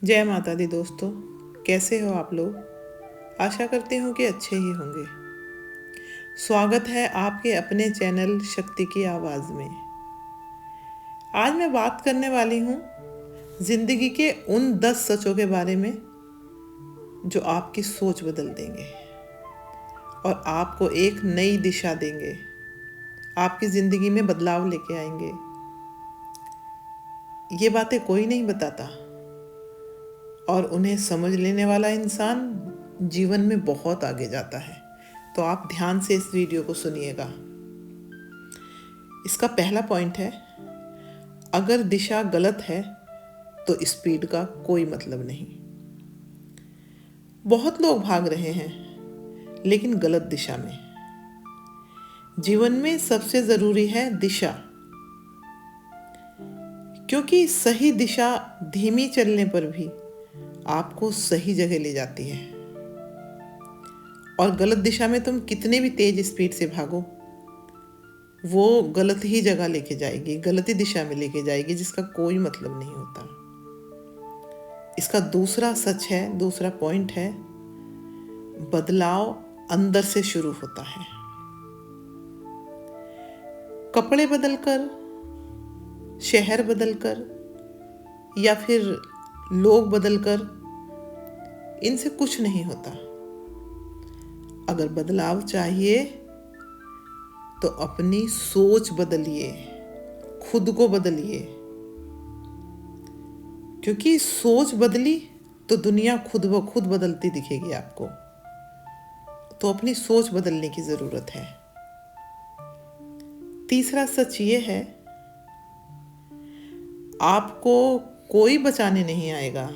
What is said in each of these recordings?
जय माता दी दोस्तों, कैसे हो आप लोग। आशा करती हूँ कि अच्छे ही होंगे। स्वागत है आपके अपने चैनल शक्ति की आवाज़ में। आज मैं बात करने वाली हूँ ज़िंदगी के उन 10 सचों के बारे में जो आपकी सोच बदल देंगे और आपको एक नई दिशा देंगे, आपकी ज़िंदगी में बदलाव लेके आएंगे। ये बातें कोई नहीं बताता और उन्हें समझ लेने वाला इंसान जीवन में बहुत आगे जाता है। तो आप ध्यान से इस वीडियो को सुनिएगा। इसका पहला पॉइंट है, अगर दिशा गलत है तो स्पीड का कोई मतलब नहीं। बहुत लोग भाग रहे हैं लेकिन गलत दिशा में। जीवन में सबसे ज़रूरी है दिशा, क्योंकि सही दिशा धीमी चलने पर भी आपको सही जगह ले जाती है और गलत दिशा में तुम कितने भी तेज स्पीड से भागो, वो गलत ही जगह लेके जाएगी, गलत ही दिशा में लेके जाएगी, जिसका कोई मतलब नहीं होता। इसका दूसरा सच है, दूसरा पॉइंट है, बदलाव अंदर से शुरू होता है। कपड़े बदलकर, शहर बदलकर या फिर लोग बदलकर इनसे कुछ नहीं होता। अगर बदलाव चाहिए तो अपनी सोच बदलिए, खुद को बदलिए, क्योंकि सोच बदली तो दुनिया खुद ब खुद बदलती दिखेगी आपको। तो अपनी सोच बदलने की ज़रूरत है। तीसरा सच ये है, आपको कोई बचाने नहीं आएगा।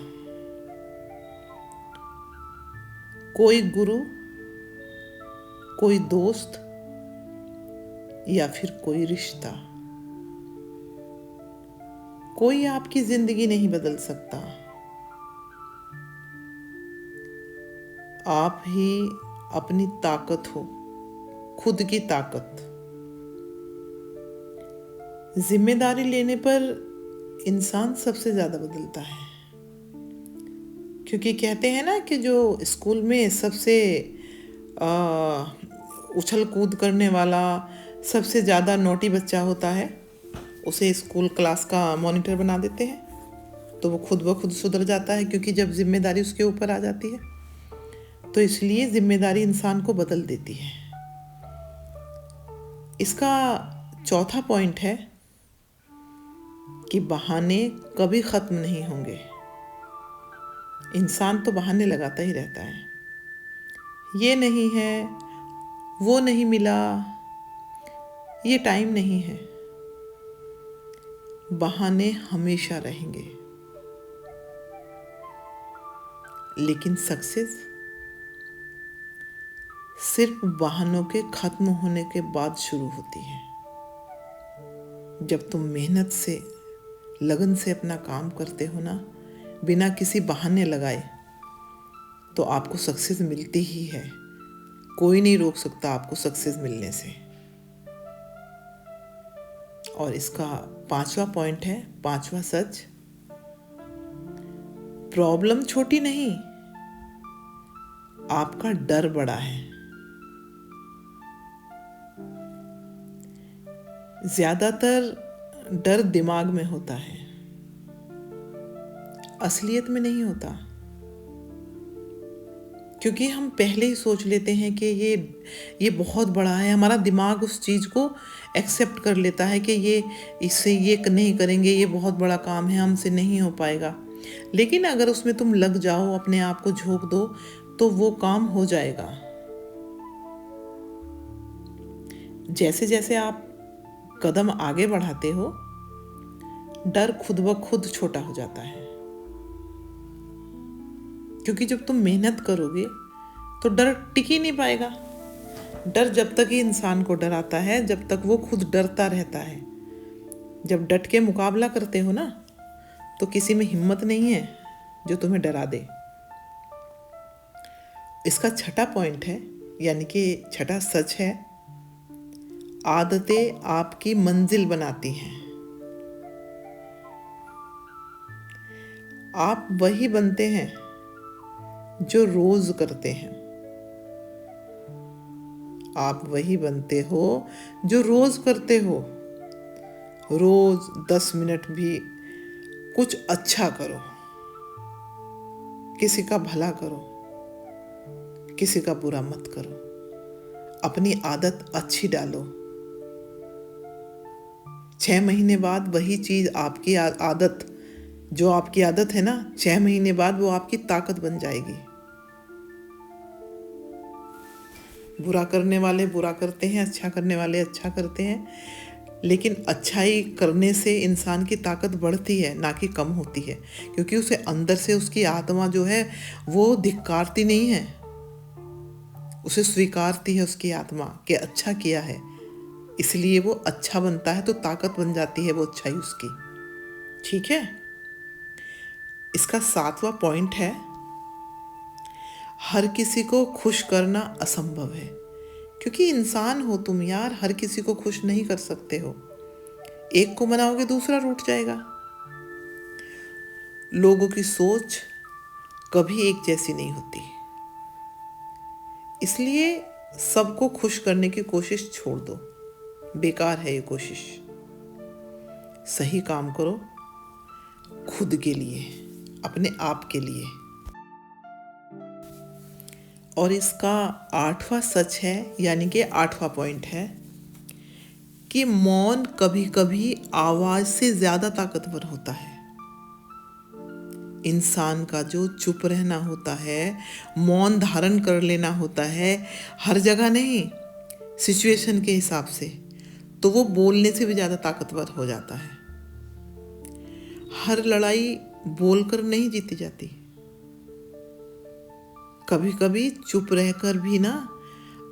कोई गुरु, कोई दोस्त या फिर कोई रिश्ता, कोई आपकी जिंदगी नहीं बदल सकता। आप ही अपनी ताकत हो, खुद की ताकत। जिम्मेदारी लेने पर इंसान सबसे ज़्यादा बदलता है, क्योंकि कहते हैं ना कि जो स्कूल में सबसे उछल कूद करने वाला, सबसे ज़्यादा नोटी बच्चा होता है, उसे स्कूल क्लास का मॉनिटर बना देते हैं, तो वो खुद ब खुद सुधर जाता है, क्योंकि जब जिम्मेदारी उसके ऊपर आ जाती है। तो इसलिए जिम्मेदारी इंसान को बदल देती है। इसका चौथा पॉइंट है कि बहाने कभी ख़त्म नहीं होंगे। इंसान तो बहाने लगाता ही रहता है, ये नहीं है, वो नहीं मिला, ये टाइम नहीं है। बहाने हमेशा रहेंगे, लेकिन सक्सेस सिर्फ बहानों के खत्म होने के बाद शुरू होती है। जब तुम मेहनत से, लगन से अपना काम करते हो ना, बिना किसी बहाने लगाए, तो आपको सक्सेस मिलती ही है। कोई नहीं रोक सकता आपको सक्सेस मिलने से। और इसका पांचवा पॉइंट है, पांचवा सच, प्रॉब्लम छोटी नहीं, आपका डर बड़ा है। ज्यादातर डर दिमाग में होता है, असलियत में नहीं होता, क्योंकि हम पहले ही सोच लेते हैं कि ये बहुत बड़ा है। हमारा दिमाग उस चीज़ को एक्सेप्ट कर लेता है कि इससे ये नहीं करेंगे, ये बहुत बड़ा काम है, हमसे नहीं हो पाएगा। लेकिन अगर उसमें तुम लग जाओ, अपने आप को झोंक दो, तो वो काम हो जाएगा। जैसे जैसे आप कदम आगे बढ़ाते हो, डर खुद ब खुद छोटा हो जाता है, क्योंकि जब तुम मेहनत करोगे तो डर टिक ही नहीं पाएगा। डर जब तक ही इंसान को डराता है, जब तक वो खुद डरता रहता है। जब डट के मुकाबला करते हो ना, तो किसी में हिम्मत नहीं है जो तुम्हें डरा दे। इसका छठा पॉइंट है, यानी कि छठा सच है, आदतें आपकी मंजिल बनाती हैं। आप वही बनते हैं जो रोज करते हैं। आप वही बनते हो जो रोज करते हो। रोज 10 मिनट भी कुछ अच्छा करो, किसी का भला करो, किसी का बुरा मत करो, अपनी आदत अच्छी डालो। 6 महीने बाद वही चीज आपकी आदत, जो आपकी आदत है ना, 6 महीने बाद वो आपकी ताकत बन जाएगी। बुरा करने वाले बुरा करते हैं, अच्छा करने वाले अच्छा करते हैं, लेकिन अच्छाई करने से इंसान की ताकत बढ़ती है, ना कि कम होती है। क्योंकि उसे अंदर से उसकी आत्मा जो है वो धिक्कारती नहीं है, उसे स्वीकारती है उसकी आत्मा कि अच्छा किया है, इसलिए वो अच्छा बनता है, तो ताकत बन जाती है वो अच्छाई उसकी। ठीक है। इसका 7वां पॉइंट है, हर किसी को खुश करना असंभव है। क्योंकि इंसान हो तुम यार, हर किसी को खुश नहीं कर सकते हो। एक को मनाओगे दूसरा रूठ जाएगा। लोगों की सोच कभी एक जैसी नहीं होती, इसलिए सबको खुश करने की कोशिश छोड़ दो, बेकार है ये कोशिश। सही काम करो खुद के लिए, अपने आप के लिए। और इसका 8वां सच है, यानी कि 8वां पॉइंट है कि मौन कभी कभी आवाज से ज्यादा ताकतवर होता है। इंसान का जो चुप रहना होता है, मौन धारण कर लेना होता है, हर जगह नहीं, सिचुएशन के हिसाब से, तो वो बोलने से भी ज्यादा ताकतवर हो जाता है। हर लड़ाई बोलकर नहीं जीती जाती, कभी कभी चुप रहकर भी ना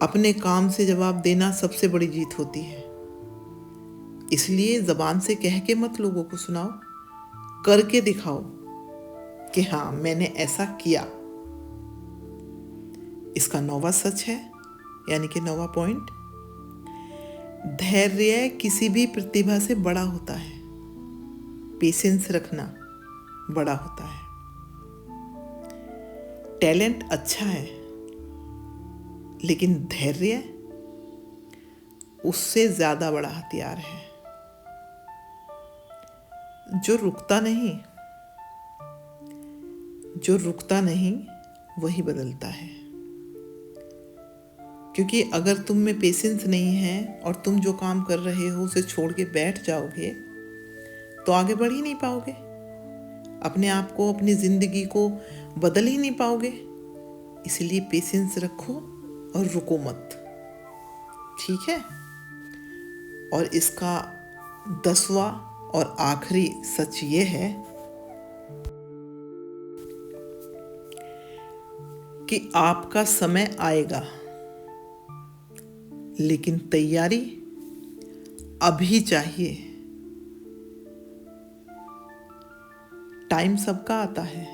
अपने काम से जवाब देना सबसे बड़ी जीत होती है। इसलिए जबान से कह के मत लोगों को सुनाओ, करके दिखाओ कि हाँ मैंने ऐसा किया। इसका 9वां सच है, यानी कि 9वां पॉइंट, धैर्य किसी भी प्रतिभा से बड़ा होता है। पेशेंस रखना बड़ा होता है। टैलेंट अच्छा है, लेकिन धैर्य उससे ज्यादा बड़ा हथियार है। जो रुकता नहीं वही बदलता है। क्योंकि अगर तुम में पेशेंस नहीं है और तुम जो काम कर रहे हो उसे छोड़ के बैठ जाओगे तो आगे बढ़ ही नहीं पाओगे, अपने आप को, अपनी जिंदगी को बदल ही नहीं पाओगे। इसलिए पेशेंस रखो और रुको मत। ठीक है। और इसका 10वां और आखिरी सच ये है कि आपका समय आएगा, लेकिन तैयारी अभी चाहिए। टाइम सबका आता है,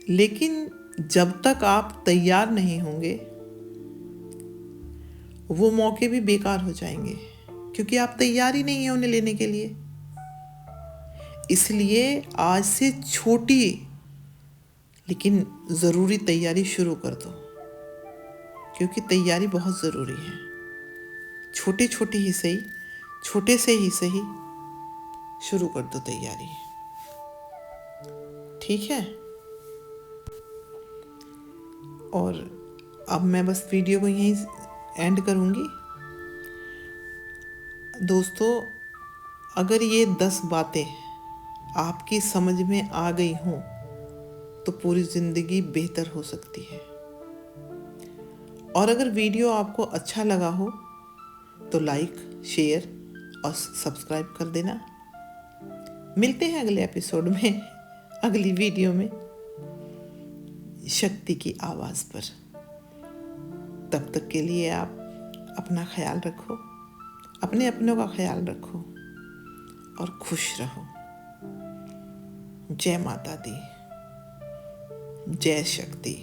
लेकिन जब तक आप तैयार नहीं होंगे वो मौके भी बेकार हो जाएंगे, क्योंकि आप तैयार ही नहीं है उन्हें लेने के लिए। इसलिए आज से छोटी लेकिन ज़रूरी तैयारी शुरू कर दो, क्योंकि तैयारी बहुत ज़रूरी है। छोटे छोटे ही सही, छोटे से ही सही शुरू कर दो तैयारी। ठीक है। और अब मैं बस वीडियो को यहीं एंड करूँगी। दोस्तों, अगर ये 10 बातें आपकी समझ में आ गई हों तो पूरी ज़िंदगी बेहतर हो सकती है। और अगर वीडियो आपको अच्छा लगा हो तो लाइक, शेयर और सब्सक्राइब कर देना। मिलते हैं अगले एपिसोड में, अगली वीडियो में, शक्ति की आवाज़ पर। तब तक के लिए आप अपना ख्याल रखो, अपने अपनों का ख्याल रखो और खुश रहो। जय माता दी, जय शक्ति।